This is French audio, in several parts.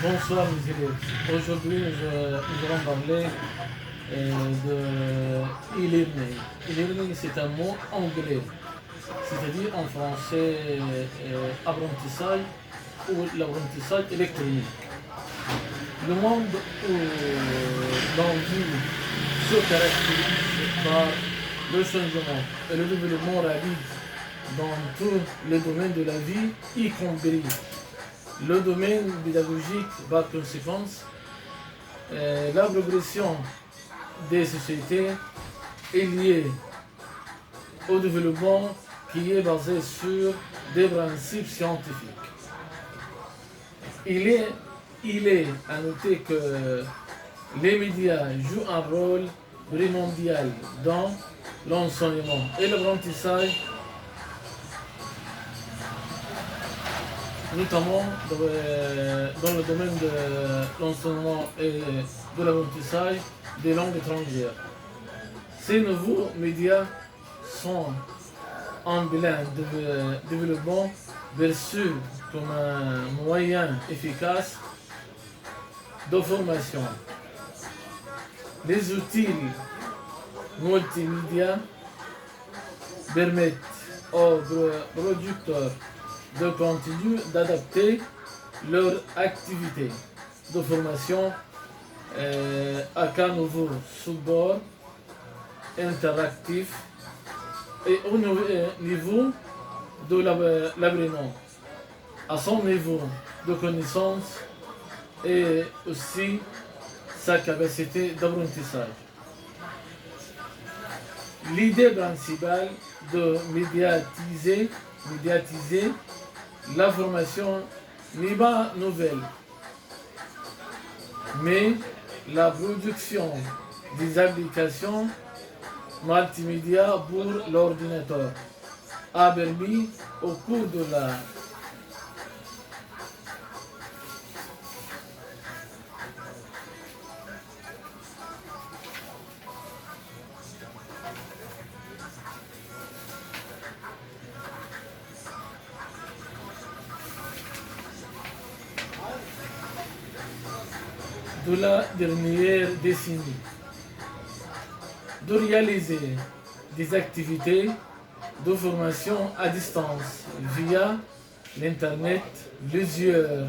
Bonsoir mes élèves. Aujourd'hui, nous allons parler de e-learning. E-learning, c'est un mot anglais, c'est-à-dire en français apprentissage ou l'apprentissage électronique. Le monde dont vit se caractérise par le changement et le développement rapide dans tous les domaines de la vie, y compris le domaine pédagogique. Par conséquent, la progression des sociétés est liée au développement qui est basé sur des principes scientifiques. Il est à noter que les médias jouent un rôle primordial dans l'enseignement et l'apprentissage, notamment dans le domaine de l'enseignement et de l'apprentissage des langues étrangères. Ces nouveaux médias sont en bilan de développement perçus comme un moyen efficace de formation. Les outils multimédia permettent aux producteurs de contenu d'adapter leur activité de formation à un nouveau support interactif et au niveau de l'apprenant, à son niveau de connaissance et aussi sa capacité d'apprentissage. L'idée principale de médiatiser la formation n'est pas nouvelle, mais la production des applications multimédia pour l'ordinateur a permis au cours de la dernière décennie de réaliser des activités de formation à distance via l'Internet. Plusieurs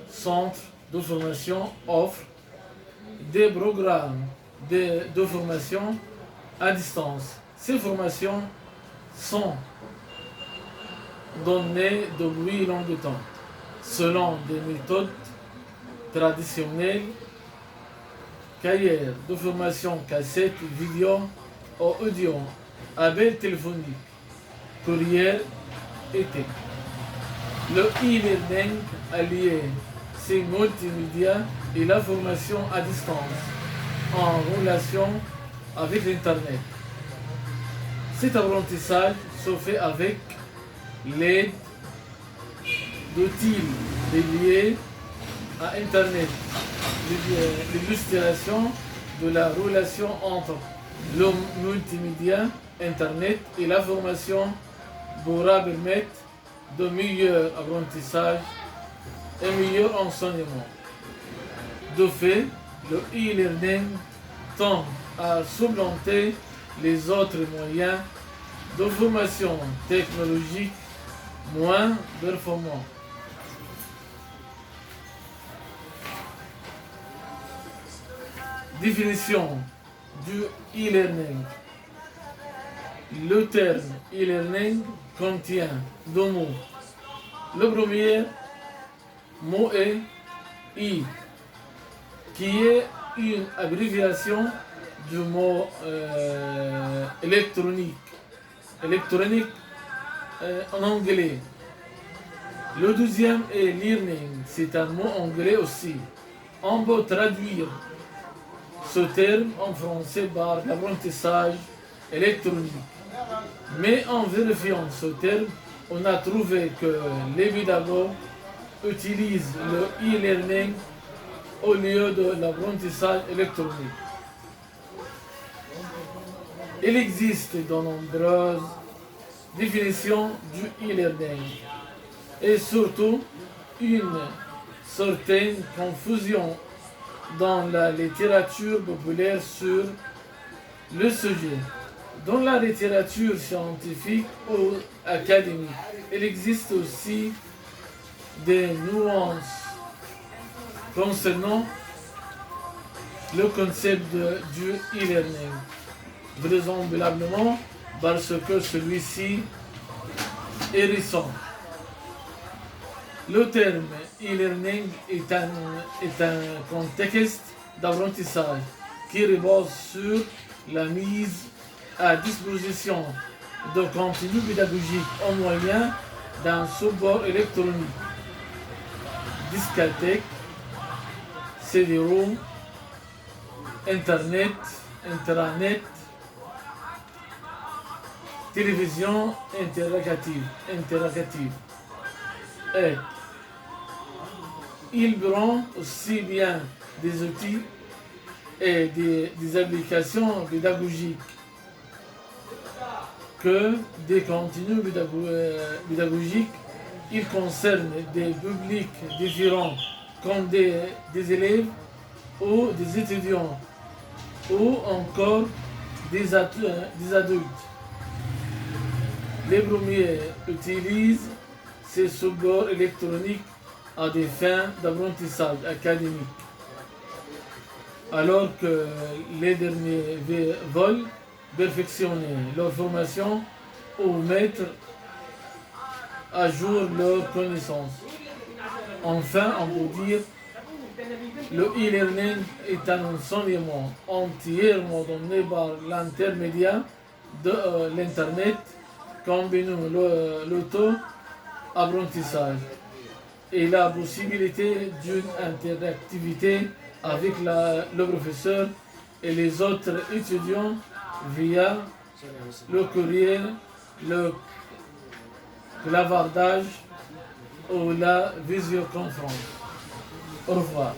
centres de formation offrent des programmes de formation à distance. Ces formations sont données depuis longtemps selon des méthodes traditionnelles: cahiers de formation, cassettes, vidéo ou audio, appels téléphoniques, courriel et texte. Le e-learning allie ces multimédia et la formation à distance en relation avec l'Internet. Cet apprentissage se fait avec l'aide d'outils liés à Internet. L'illustration de la relation entre le multimédia, Internet et la formation pourra permettre de meilleur apprentissage et meilleur enseignement. De fait, le e-learning tend à supplanter les autres moyens de formation technologique moins performants. Définition du e-learning. Le terme e-learning contient deux mots. Le premier mot est e, qui est une abréviation du mot électronique en anglais. Le deuxième est learning, c'est un mot anglais aussi. On peut traduire ce terme en français par l'apprentissage électronique. Mais en vérifiant ce terme, on a trouvé que les pédagogues utilisent le e-learning au lieu de l'apprentissage électronique. Il existe de nombreuses définitions du e-learning et surtout une certaines confusions dans la littérature populaire sur le sujet. Dans la littérature scientifique ou académique, il existe aussi des nuances concernant le concept du e-learning, vraisemblablement parce que celui-ci est récent. Le terme e-learning est un contexte d'apprentissage qui repose sur la mise à disposition de contenu pédagogique au moyen d'un support électronique, disquettes, CD-ROM, Internet, intranet, télévision interactive. Et il prend aussi bien des outils et des applications pédagogiques que des contenus pédagogiques. Il concerne des publics différents comme des élèves ou des étudiants ou encore des adultes. Les premiers utilisent ces supports électroniques à des fins d'apprentissage académique, alors que les derniers veulent perfectionner leur formation ou mettre à jour leurs connaissances. Enfin, on peut dire le e-learning est un enseignement entièrement donné par l'intermédiaire de l'Internet, combinant l'auto-apprentissage et la possibilité d'une interactivité avec le professeur et les autres étudiants via le courriel, le clavardage ou la visioconférence. Au revoir.